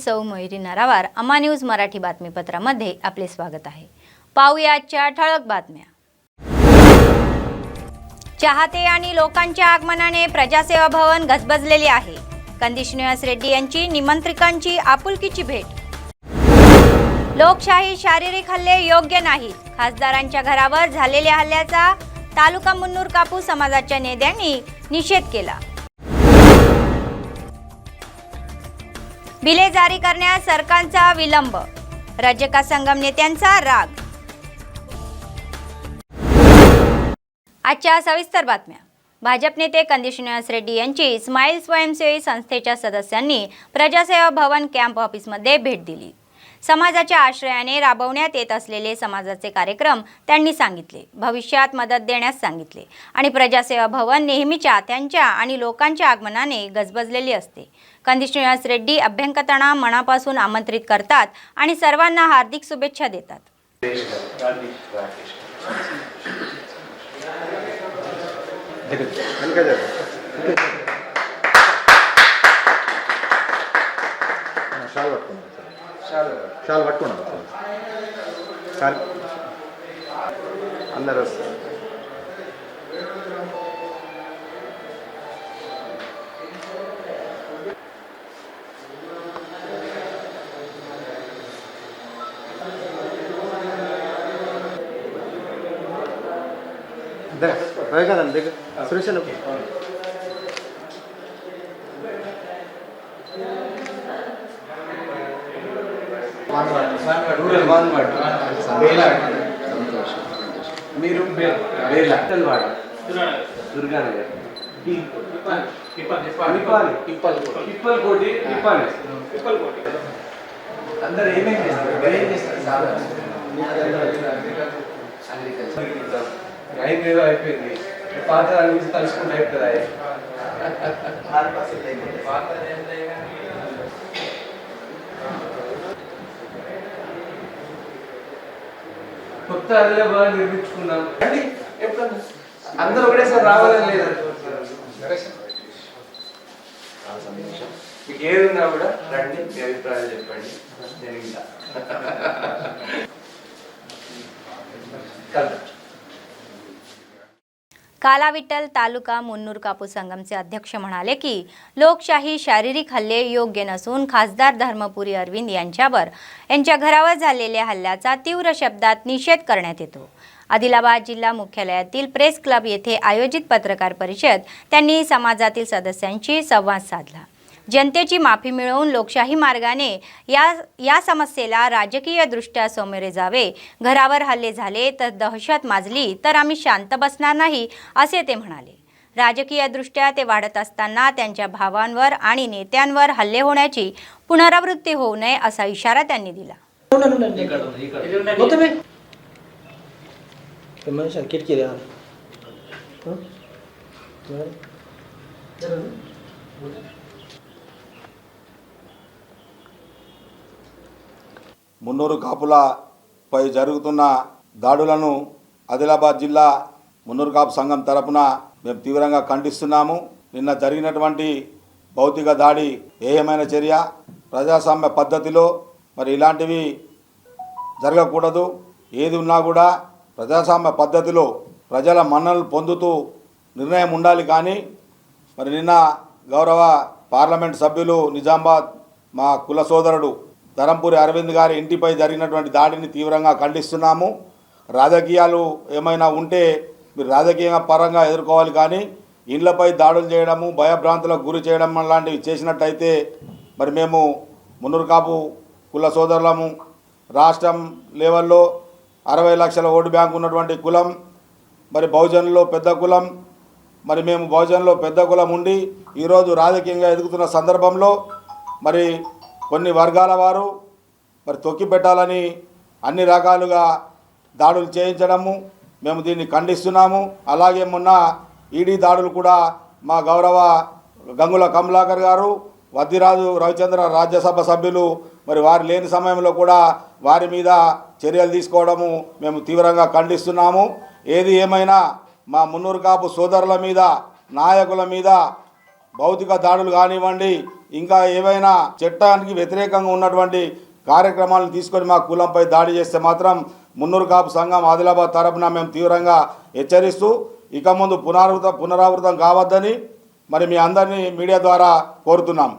सौ मयुरी नरावार अमा न्यूज मराठी बातमीपत्रामध्ये आपले स्वागत आहे। पाहूया आजच्या ठळक बातम्या। चाहते आणि लोकांच्या आगमनाने प्रजासेवा भवन गजबजलेले आहे। कंदी श्रीनिवास रेड्डी यांची निमंत्रितांची आपुलकीची भेट। लोकशाही शारीरिक हल्ले योग्य नाहीत। खासदारांच्या घरावर झालेल्या हल्ल्याचा तालुका मुन्नूर कापू समाजाच्या नेत्यांनी निषेध केला। बिले जारी करण्यास सरकारचा विलंब, रजका संगम नेत्यांचा राग। आजच्या सविस्तर बातम्या। भाजप नेते कंदी श्रीनिवास रेड्डी यांची स्माईल स्वयंसेवी संस्थेच्या सदस्यांनी प्रजासेवा भवन कॅम्प ऑफिसमध्ये भेट दिली। समाजाच्या आश्रयाने राबवण्यात येत असलेले समाजाचे कार्यक्रम त्यांनी सांगितले, भविष्यात मदत देण्यास सांगितले आणि प्रजासेवा भवन नेहमीच्या त्यांच्या आणि लोकांच्या आगमनाने गजबजलेले असते। कंदी श्रीनिवास रेड्डी अभ्यंगतांना मनापासून आमंत्रित करतात आणि सर्वांना हार्दिक शुभेच्छा देतात। शाल पట్టుకున్నా సార్ అందరూ వస్తారు। దగ్గర కదండి దగ్గర సురేష్ మీరు బేలవాడ దుర్గానగర్ అందరు ఏమేమి చేస్తారు? ఏదో అయిపోయింది, పాత నుంచి తలుచుకుంటే అయిపోతుంది। కొత్త ఆదిలాబాద్ నిర్మించుకున్నాం అండి। ఎప్పుడు అందరూ ఒకటేసారి రావాలని లేదు, మీకు ఏది ఉన్నా కూడా రండి, మీ అభిప్రాయాలు చెప్పండి, నేను ఇంకా काला विठ्ठल तालुका मुन्नूर कापू संगमचे अध्यक्ष म्हणाले की लोकशाही शारीरिक हल्ले योग्य नसून खासदार धर्मपुरी अरविंद यांच्या घरावर झालेल्या हल्ल्याचा तीव्र शब्दात निषेध करण्यात येतो। आदिलाबाद जिल्हा मुख्यालयातील प्रेस क्लब येथे आयोजित पत्रकार परिषद त्यांनी समाजातील सदस्यांशी संवाद साधला। जनतेची माफी मिळवून लोकशाही मार्गाने या समस्येला राजकीय दृष्ट्या सामोरे जावे। घरावर हल्ले झाले तर दहशत माजली तर आम्ही शांत बसणार नाही असे ते म्हणाले। राजकीय दृष्ट्या ते वाढत असताना त्यांच्या भावांवर आणि नेत्यांवर हल्ले होण्याची पुनरावृत्ती होऊ नये असा इशारा त्यांनी दिला। మున్నూరు కాపులపై జరుగుతున్న దాడులను ఆదిలాబాద్ జిల్లా మున్నూరు కాపు సంఘం తరపున మేము తీవ్రంగా ఖండిస్తున్నాము। నిన్న జరిగినటువంటి భౌతిక దాడి ఏయమైన చర్య, ప్రజాస్వామ్య పద్ధతిలో మరి ఇలాంటివి జరగకూడదు। ఏది ఉన్నా కూడా ప్రజాస్వామ్య పద్ధతిలో ప్రజల మన్ననలు పొందుతూ నిర్ణయం ఉండాలి। కానీ మరి నిన్న గౌరవ పార్లమెంట్ సభ్యులు నిజామాబాద్ మా కుల సోదరుడు ధరంపూరి అరవింద్ గారి ఇంటిపై జరిగినటువంటి దాడిని తీవ్రంగా ఖండిస్తున్నాము। రాజకీయాలు ఏమైనా ఉంటే మీరు రాజకీయ పరంగా ఎదుర్కోవాలి, కానీ ఇండ్లపై దాడులు చేయడము, భయభ్రాంతులకు గురి చేయడం లాంటివి చేసినట్టయితే మరి మేము మున్నూరు కాపు కుల సోదరులము, రాష్ట్రం లెవెల్లో 60 లక్షల ఓటు బ్యాంకు ఉన్నటువంటి కులం, మరి బహుజనుల్లో పెద్ద కులం, మరి మేము బహుజనుల్లో పెద్ద కులం ఉండి ఈరోజు రాజకీయంగా ఎదుగుతున్న సందర్భంలో మరి కొన్ని వర్గాల వారు మరి తొక్కి పెట్టాలని అన్ని రకాలుగా దాడులు చేయించడము మేము దీన్ని ఖండిస్తున్నాము। అలాగే మొన్న ఈడీ దాడులు కూడా మా గౌరవ గంగుల కమలాకర్ గారు, వద్దిరాజు రవిచంద్ర రాజ్యసభ సభ్యులు మరి వారు లేని సమయంలో కూడా వారి మీద చర్యలు తీసుకోవడము మేము తీవ్రంగా ఖండిస్తున్నాము। ఏది ఏమైనా మా మున్నూరు కాపు సోదరుల మీద, నాయకుల మీద భౌతిక దాడులు కానివ్వండి, ఇంకా ఏవైనా చట్టానికి వ్యతిరేకంగా ఉన్నటువంటి కార్యక్రమాలను తీసుకొని మా కులంపై దాడి చేస్తే మాత్రం మున్నూరు కాపు సంఘం ఆదిలాబాద్ తరపున మేము తీవ్రంగా హెచ్చరిస్తూ ఇక ముందు పునరావృతం कावद्दनी మరి మీ అందరినీ మీడిया द्वारा కోరుతున్నాం।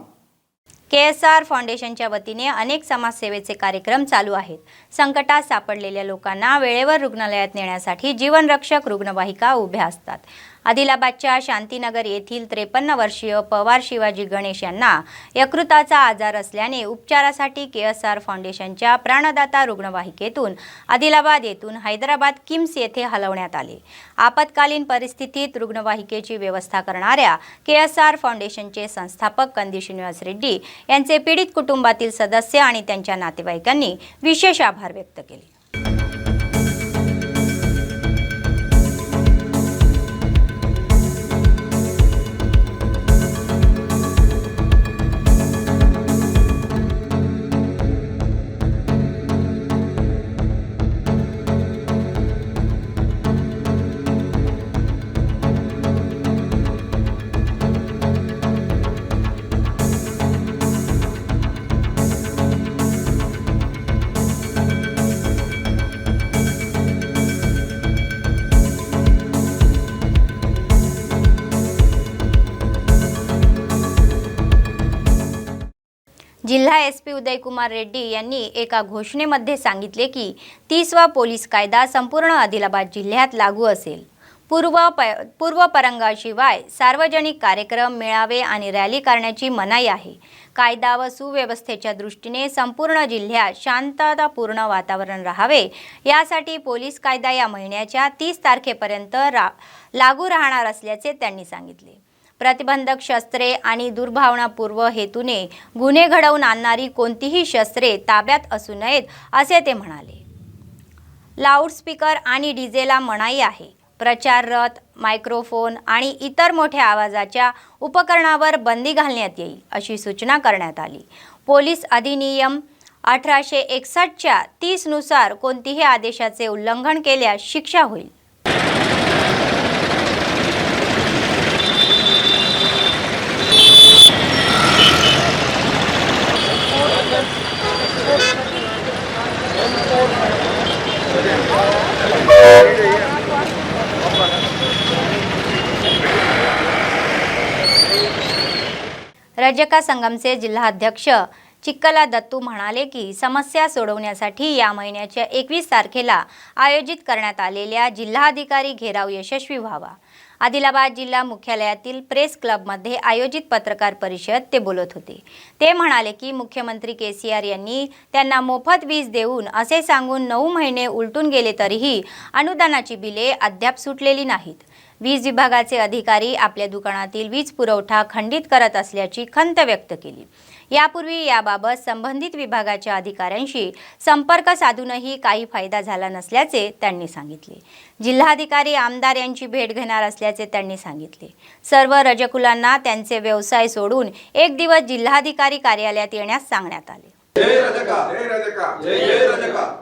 KSR फाउंडेशनच्या वतीने अनेक समाजसेवेचे कार्यक्रम चालू आहेत। संकटात सापडलेल्या लोकांना वेळेवर रुग्णालयात नेण्यासाठी जीवनरक्षक रुग्णवाहिका उभ्या असतात। आदिलाबादच्या शांतीनगर येथील 53 वर्षीय पवार शिवाजी गणेश यांना यकृताचा आजार असल्याने उपचारासाठी KSR फाउंडेशनच्या प्राणदाता रुग्णवाहिकेतून आदिलाबाद येथून हैदराबाद किम्स येथे हलवण्यात आले। आपत्कालीन परिस्थितीत रुग्णवाहिकेची व्यवस्था करणाऱ्या KSR फाउंडेशनचे संस्थापक कंदी श्रीनिवास रेड्डी यांचे पीडित कुटुंबातील सदस्य आणि त्यांच्या नातेवाईकांनी विशेष आभार व्यक्त केले। जिल्हा एसपी उदयकुमार रेड्डी यांनी एका घोषणेमध्ये सांगितले की 30वा पोलीस कायदा संपूर्ण आदिलाबाद जिल्ह्यात लागू असेल। पूर्व परंगाशिवाय सार्वजनिक कार्यक्रम मेळावे आणि रॅली करण्याची मनाई आहे। कायदा व सुव्यवस्थेच्या दृष्टीने संपूर्ण जिल्ह्यात शांततापूर्ण वातावरण राहावे यासाठी पोलीस कायदा या महिन्याच्या 30 तारखेपर्यंत लागू राहणार असल्याचे त्यांनी सांगितले। प्रतिबंधक शस्त्रे आणि दुर्भावनापूर्व हेतूने गुन्हे घडवून आणणारी कोणतीही शस्त्रे ताब्यात असू नयेत असे ते म्हणाले। लाऊडस्पीकर आणि डीजेला मनाई आहे। प्रचार रथ, मायक्रोफोन आणि इतर मोठ्या आवाजाच्या उपकरणावर बंदी घालण्यात येईल अशी सूचना करण्यात आली। पोलीस अधिनियम 1861 च्या 30 नुसार कोणतीही आदेशाचे उल्लंघन केल्यास शिक्षा होईल। रजका संगमचे जिल्हाध्यक्ष चिक्कला दत्तू म्हणाले की समस्या सोडवण्यासाठी या महिन्याच्या 21 तारखेला आयोजित करण्यात आलेल्या जिल्हाधिकारी घेराव यशस्वी व्हावा। आदिलाबाद जिल्हा मुख्यालयातील प्रेस क्लबमध्ये आयोजित पत्रकार परिषद ते बोलत होते। ते म्हणाले की मुख्यमंत्री केसीआर यांनी त्यांना मोफत वीज देऊन असे सांगून 9 महिने उलटून गेले तरीही अनुदानाची बिले अद्याप सुटलेली नाहीत। वीज विभागाचे अधिकारी आपल्या दुकानातील वीज पुरवठा खंडित करत असल्याची खंत व्यक्त केली। यापूर्वी याबाबत संबंधित विभागाच्या अधिकाऱ्यांशी संपर्क साधूनही काही फायदा झाला नसल्याचे त्यांनी सांगितले। जिल्हाधिकारी आमदार यांची भेट घेणार असल्याचे त्यांनी सांगितले। सर्व रजकुलांना त्यांचे व्यवसाय सोडून एक दिवस जिल्हाधिकारी कार्यालयात येण्यास सांगण्यात आले। जय रजका, जय रजका, जय जय रजका।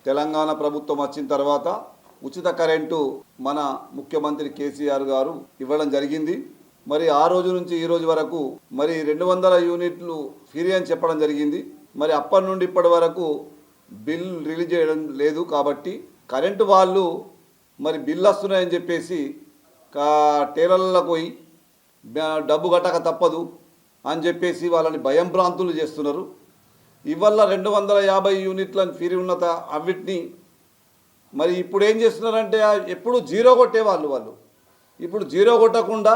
తెలంగాణ ప్రభుత్వం వచ్చిన తర్వాత ఉచిత కరెంటు మన ముఖ్యమంత్రి కేసీఆర్ గారు ఇవ్వడం జరిగింది। మరి ఆ రోజు నుంచి ఈ రోజు వరకు మరి 200 యూనిట్లు ఫ్రీ అని చెప్పడం జరిగింది। మరి అప్పటి నుండి ఇప్పటి వరకు బిల్ రిలీజ్ చేయడం లేదు। కాబట్టి కరెంటు వాళ్ళు మరి బిల్ వస్తున్నాయని చెప్పేసి టేలర్లకు పోయి డబ్బు కట్టక తప్పదు అని చెప్పేసి వాళ్ళని భయం భ్రాంతులు చేస్తున్నారు। ఇవల్ల 250 యూనిట్లను ఫ్రీ ఉన్నత అవిటిని మరి ఇప్పుడు ఏం చేస్తున్నారంటే ఎప్పుడు జీరో కొట్టేవాళ్ళు వాళ్ళు ఇప్పుడు జీరో కొట్టకుండా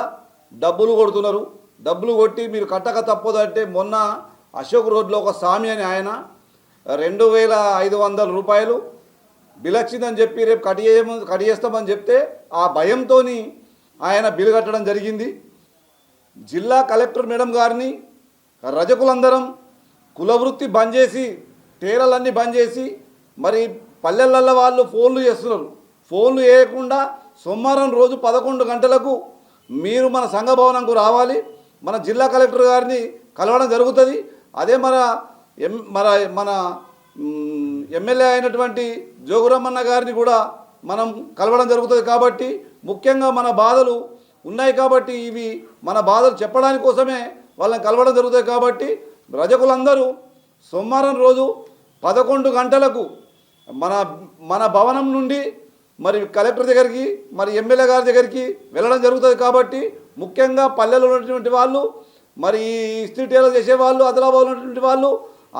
డబ్బులు కొడుతున్నారు। డబ్బులు కొట్టి మీరు కట్టక తప్పదు అంటే మొన్న అశోక్ రోడ్లో ఒక స్వామి అని ఆయన 2500 రూపాయలు బిల్ వచ్చిందని చెప్పి రేపు కడియేస్తామని చెప్తే ఆ భయంతో ఆయన బిల్ కట్టడం జరిగింది। జిల్లా కలెక్టర్ మేడం గారిని రజకులందరం కులవృత్తి బంద్ చేసి టేరలన్నీ బంద్ చేసి మరి పల్లెలలో వాళ్ళు ఫోన్లు చేస్తున్నారు। ఫోన్లు చేయకుండా సోమవారం రోజు 11 గంటలకు మీరు మన సంఘ భవనంకు రావాలి। మన జిల్లా కలెక్టర్ గారిని కలవడం జరుగుతుంది। అదే మన ఎమ్మెల్యే అయినటువంటి జోగురమ్మన్న గారిని కూడా మనం కలవడం జరుగుతుంది। కాబట్టి ముఖ్యంగా మన బాధలు ఉన్నాయి కాబట్టి ఇవి మన బాధలు చెప్పడానికి కోసమే వాళ్ళని కలవడం జరుగుతుంది. కాబట్టి రజకులందరూ సోమవారం రోజు 11 గంటలకు మన భవనం నుండి మరి కలెక్టర్ దగ్గరికి మరి ఎమ్మెల్యే గారి దగ్గరికి వెళ్ళడం జరుగుతుంది. కాబట్టి ముఖ్యంగా పల్లెల్లో ఉన్నటువంటి వాళ్ళు మరి ఇస్త్రీటేలో చేసేవాళ్ళు ఆదిలాబాద్లో ఉన్నటువంటి వాళ్ళు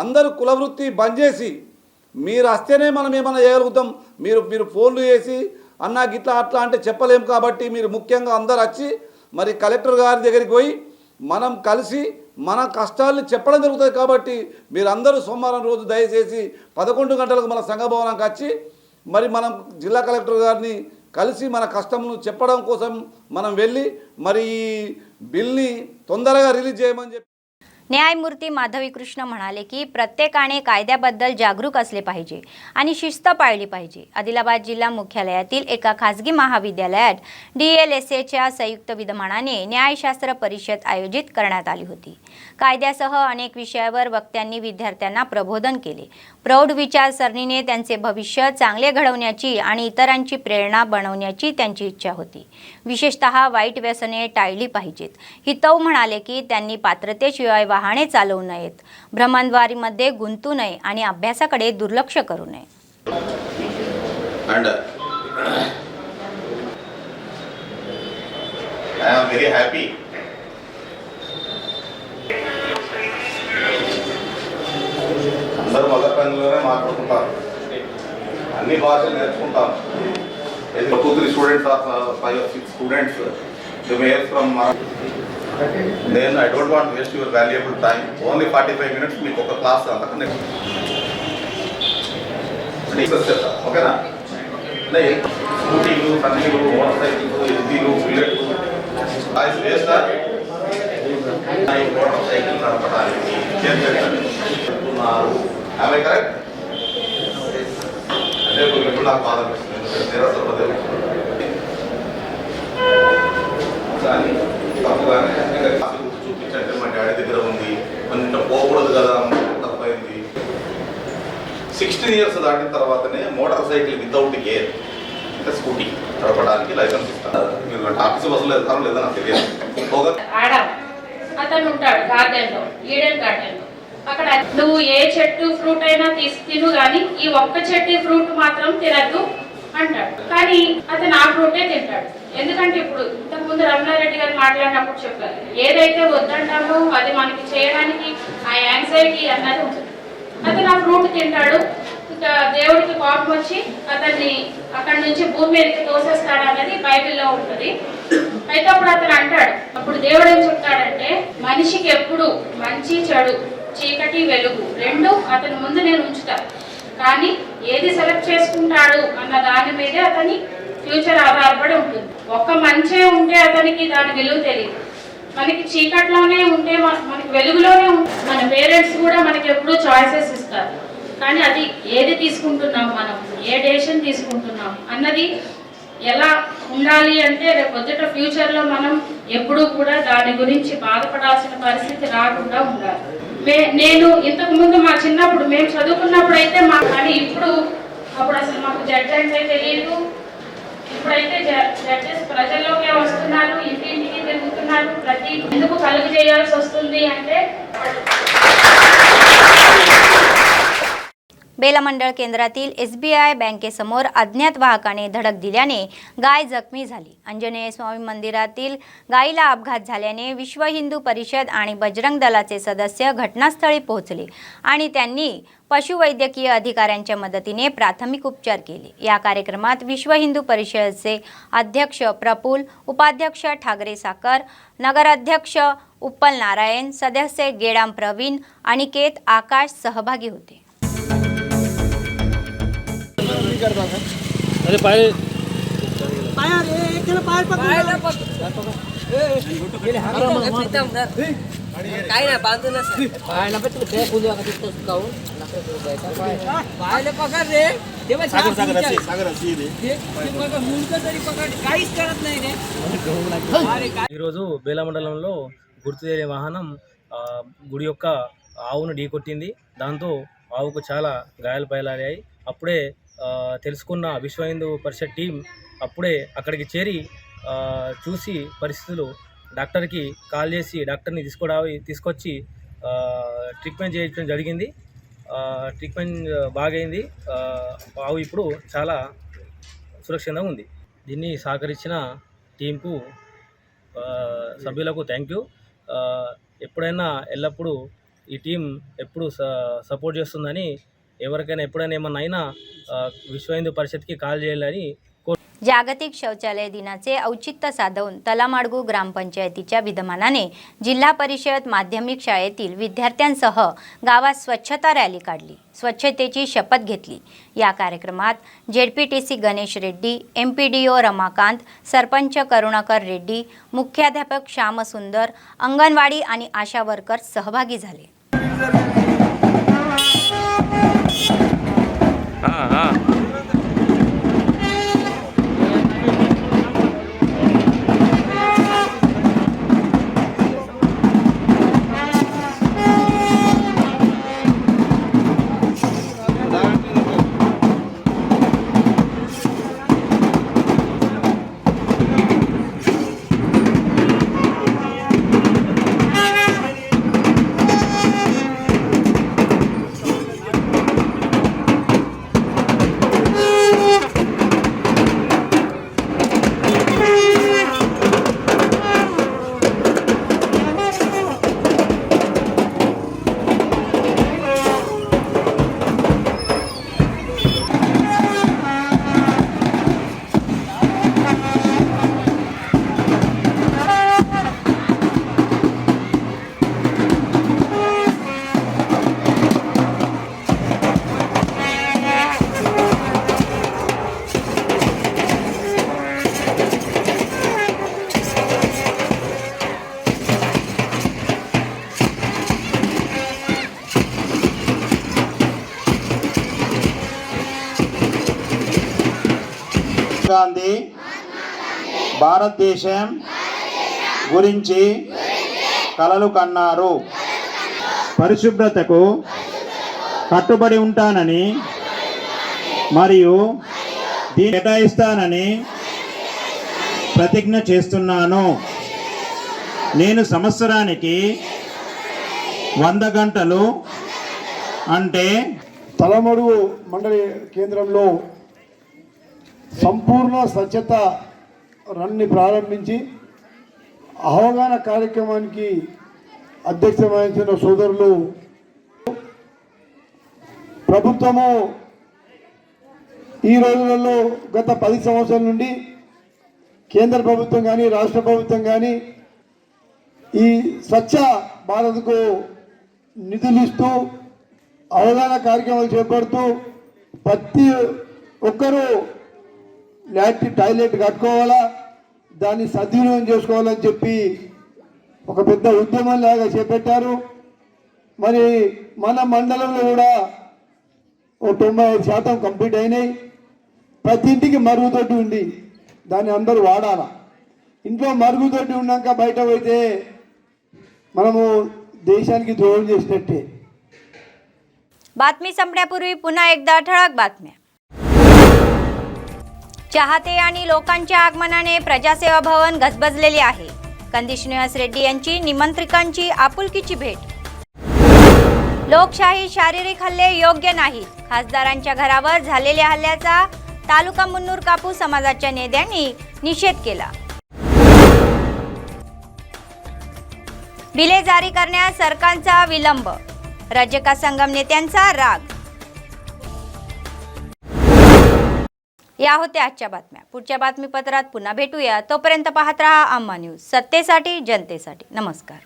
అందరూ కులవృత్తి బంద్ చేసి మీరు వస్తేనే మనం ఏమైనా చేయగలుగుతాం. మీరు ఫోన్లు చేసి అన్నా గిట్లా అట్లా అంటే చెప్పలేం. కాబట్టి మీరు ముఖ్యంగా అందరు వచ్చి మరి కలెక్టర్ గారి దగ్గరికి పోయి మనం కలిసి మన కష్టాలను చెప్పడం జరుగుతుంది. కాబట్టి మీరందరూ సోమవారం రోజు దయచేసి 11 గంటలకు మన సంఘ భవనానికి వచ్చి మరి మనం జిల్లా కలెక్టర్ గారిని కలిసి మన కష్టంను చెప్పడం కోసం మనం వెళ్ళి మరి ఈ బిల్ని తొందరగా రిలీజ్ చేయమని చెప్పి. न्यायमूर्ती माधवी कृष्ण म्हणाले की प्रत्येकाने कायद्याबद्दल जागरूक असले पाहिजे आणि शिस्त पाळली पाहिजे. आदिलाबाद जिल्हा मुख्यालयातील एका खासगी महाविद्यालयात DLSAच्या संयुक्त विद्यमानाने न्यायशास्त्र परिषद आयोजित करण्यात आली होती. कायद्यासह अनेक विषयावर वक्त्यांनी विद्यार्थ्यांना प्रबोधन केले. प्रौढ विचारसरणीने त्यांचे भविष्य चांगले घडवण्याची आणि इतरांची प्रेरणा बनवण्याची त्यांची इच्छा होती. विशेषतः वाईट व्यसने टाळली पाहिजेत. हितऊ म्हणाले की त्यांनी पात्रतेशिवाय वाहने चालवू नयेत, भ्रमणवारीमध्ये गुंतू नये आणि अभ्यासाकडे दुर्लक्ष करू नये. And I am very happy అందరూ మదర్ టంగ్లోనే మాట్లాడుకుంటారు, అన్ని భాషలు నేర్చుకుంటాం. 2-3 students 5 or 6 students they may have from then I don't want to waste your valuable time. Only 45 minutes మీకు ఒక క్లాస్ అంతకన్నా ఓకేనా? స్కూటీలు, సన్నీలు, మోటార్ సైకిల్స్, ఎస్బీలు, బుల్లెట్లు వాయిస్ వేస్తా మోటార్ సైకిల్ నడపడానికి చేస్తున్నారు. ఆమె కరెక్ట్ అంటే ఇప్పుడు నాకు బాధ అనిపిస్తుంది. నిరసన కానీ తప్పుగానే చూపించంటే మా డాడీ దగ్గర ఉంది, మన పోకూడదు కదా, తప్పైంది. 16 years దాటిన తర్వాతనే మోటార్ సైకిల్ వితౌట్ గేర్ అంటే స్కూటీ నడపడానికి లైసెన్స్ ఇస్తారు. మీరు ఆఫీస్ బస్సులో వెళ్తారో లేదో నాకు తెలియదు. అతను ఉంటాడు గార్డెన్లో, ఈడెన్ గార్డెన్లో. అక్కడ నువ్వు ఏ చెట్టు ఫ్రూట్ అయినా తిను కానీ ఈ ఒక్క చెట్టు ఫ్రూట్ మాత్రం తినద్దు అంటాడు. కానీ అతను ఆ ఫ్రూటే తింటాడు. ఎందుకంటే ఇప్పుడు ఇంతకుముందు రమణారెడ్డి గారు మాట్లాడినప్పుడు చెప్పారు, ఏదైతే వద్దంటామో అది మనకి చేయడానికి ఆ యాంగ్జైటీ అన్నది ఉంటుంది. అతను ఆ ఫ్రూట్ తింటాడు. ఇంకా దేవుడికి కోపం వచ్చి అతన్ని అక్కడి నుంచి భూమి మీదకి తోసేస్తాడు అన్నది బైబిల్లో ఉంటుంది. అయితే అప్పుడు అతను అంటాడు, అప్పుడు దేవుడు ఏం చెప్తాడంటే, మనిషికి ఎప్పుడు మంచి చెడు, చీకటి వెలుగు రెండు అతని ముందు నేను ఉంచుతాను. కానీ ఏది సెలెక్ట్ చేసుకుంటాడు అన్న దాని మీదే అతని ఫ్యూచర్ ఆధారపడి ఉంటుంది. ఒక్క మంచే ఉంటే అతనికి దాని విలువ తెలియదు. మనకి చీకట్లోనే ఉంటే మనకి వెలుగులోనే ఉంటుంది. మన పేరెంట్స్ కూడా మనకి ఎప్పుడూ చాయిసెస్ ఇస్తారు. కానీ అది ఏది తీసుకుంటున్నాం, మనం ఏ డెసిషన్ తీసుకుంటున్నాం అన్నది ఎలా ఉండాలి అంటే రేపు పొద్దుట ఫ్యూచర్లో మనం ఎప్పుడూ కూడా దాని గురించి బాధపడాల్సిన పరిస్థితి రాకుండా ఉండాలి. నేను ఇంతకు ముందు మా చిన్నప్పుడు మేము చదువుకున్నప్పుడు అయితే కానీ అప్పుడు అసలు మాకు జడ్జ్ అంటే తెలియదు. ఇప్పుడైతే జడ్జెస్ ప్రజల్లోకే వస్తున్నారు, ఇంటింటికి తిరుగుతున్నారు. ప్రతి ఎందుకు కలుగు చేయాల్సి वस्तुंदी అంటే बेला मंडळ केंद्रातील SBI बँकेसमोर अज्ञात वाहकाने धडक दिल्याने गाय जखमी झाली. अंजनेय स्वामी मंदिरातील गायीला अपघात झाल्याने विश्व हिंदू परिषद आणि बजरंग दलाचे सदस्य घटनास्थळी पोहोचले आणि त्यांनी पशुवैद्यकीय अधिकाऱ्यांच्या मदतीने प्राथमिक उपचार केले. या कार्यक्रमात विश्व हिंदू परिषदेचे अध्यक्ष प्रफुल्ल, उपाध्यक्ष ठाकरे साकर, नगराध्यक्ष उत्पल नारायण, सदस्य गेडाम प्रवीण, अनिकेत, आकाश सहभागी होते. अरे पाय पाया रे चलो पाय पकड़ काय ना बांधू ना पाय ना पकड़ ते पुलिया का तिथं काऊन पाय ले पकड रे तेव्हा सागर असी रे ते मग मुंडक तरी पकड काहीच करत नाही रे. ఈ రోజు బేలా మండలంలో గుర్తు తెలియని వాహనం గుడి యొక్క ఆవును ఢీకొట్టింది. దాంతో ఆవుకు చాలా గాయాలు బయలాడాయి. అప్పుడే తెలుసుకున్న విశ్వ హిందూ పరిషత్ టీం అప్పుడే అక్కడికి చేరి చూసి పరిస్థితులు డాక్టర్కి కాల్ చేసి డాక్టర్ని తీసుకొచ్చి ట్రీట్మెంట్ చేయించడం జరిగింది. ట్రీట్మెంట్ బాగైంది. ఆవు ఇప్పుడు చాలా సురక్షితంగా ఉంది. దీన్ని సహకరించిన టీంకు సభ్యులకు థ్యాంక్ యూ. ఎప్పుడైనా ఎల్లప్పుడూ ఈ టీం ఎప్పుడు సపోర్ట్ చేస్తుందని, ఎవరికైనా एवढ्याने ఏమన్నా అయినా विश्व हिंदू परिषदకి కాల్ చేయాలని. जागतिक शौचालय दिनाचे औचित्य साधून तलामाडगू ग्रामपंचायतीच्या विद्यमानाने जिल्हा परिषद माध्यमिक शाळेतील विद्यार्थ्यांसह गावात स्वच्छता रॅली काढली. स्वच्छतेची शपथ घेतली. या कार्यक्रमात जेडपीटीसी गणेश रेड्डी, एमपीडीओ रमाकांत, सरपंच करुणाकर रेड्डी, मुख्याध्यापक श्यामसुंदर, अंगणवाडी आणि आशा वर्कर सहभागी झाले. గాంధీ భారతదేశం గురించి కలలు కన్నారు. పరిశుభ్రతకు కట్టుబడి ఉంటానని మరియు దీన్ని కేటాయిస్తానని ప్రతిజ్ఞ చేస్తున్నాను. నేను సంవత్సరానికి 100 గంటలు అంటే తలమడుగు మండలి కేంద్రంలో సంపూర్ణ స్వచ్ఛత రన్ని ప్రారంభించి అవగాహన కార్యక్రమానికి అధ్యక్షత వహించిన సోదరులు, ప్రభుత్వము ఈ రోజులలో గత 10 సంవత్సరాల నుండి కేంద్ర ప్రభుత్వం కానీ రాష్ట్ర ప్రభుత్వం కానీ ఈ స్వచ్ఛ భారత్కు నిధులు ఇస్తూ అవగాహన కార్యక్రమాలు చేపడుతూ ప్రతి ఒక్కరూ టాయిలెట్ కట్టుకోవాలా, దాన్ని సద్వినియోగం చేసుకోవాలని చెప్పి ఒక పెద్ద ఉద్యమం లాగా చేపట్టారు. మరి మన మండలంలో కూడా 95% కంప్లీట్ అయినాయి. ప్రతి ఇంటికి మరుగుదొడ్డి ఉంది, దాన్ని అందరూ వాడాలా. ఇంట్లో మరుగుదొడ్డి ఉన్నాక బయట పోయితే మనము देशाనికి द्रोह చేసినట్టే. बातमी संपण्यापूर्वी पुन्हा एकदा ठळक बातम्या. चाहते आणि लोकांच्या आगमनाने प्रजासेवा भवन गजबजलेले आहे. कंदी श्रीनिवास रेड्डी यांची निमंत्रितांची आपुलकीची भेट. लोकशाही शारीरिक हल्ले योग्य नाहीत. खासदारांच्या घरावर झालेल्या हल्ल्याचा तालुका मुन्नूर कापू समाजाच्या नेत्यांनी निषेध केला. बिले जारी करण्यास सरकारचा विलंब. रजका संगम नेत्यांचा राग. या होत्या आजच्या बातम्या. पुढच्या बातमीपत्रात पुन्हा भेटूया. तोपर्यंत पाहत रहा आम्हा न्यूज, सत्तेसाठी जनतेसाठी. नमस्कार.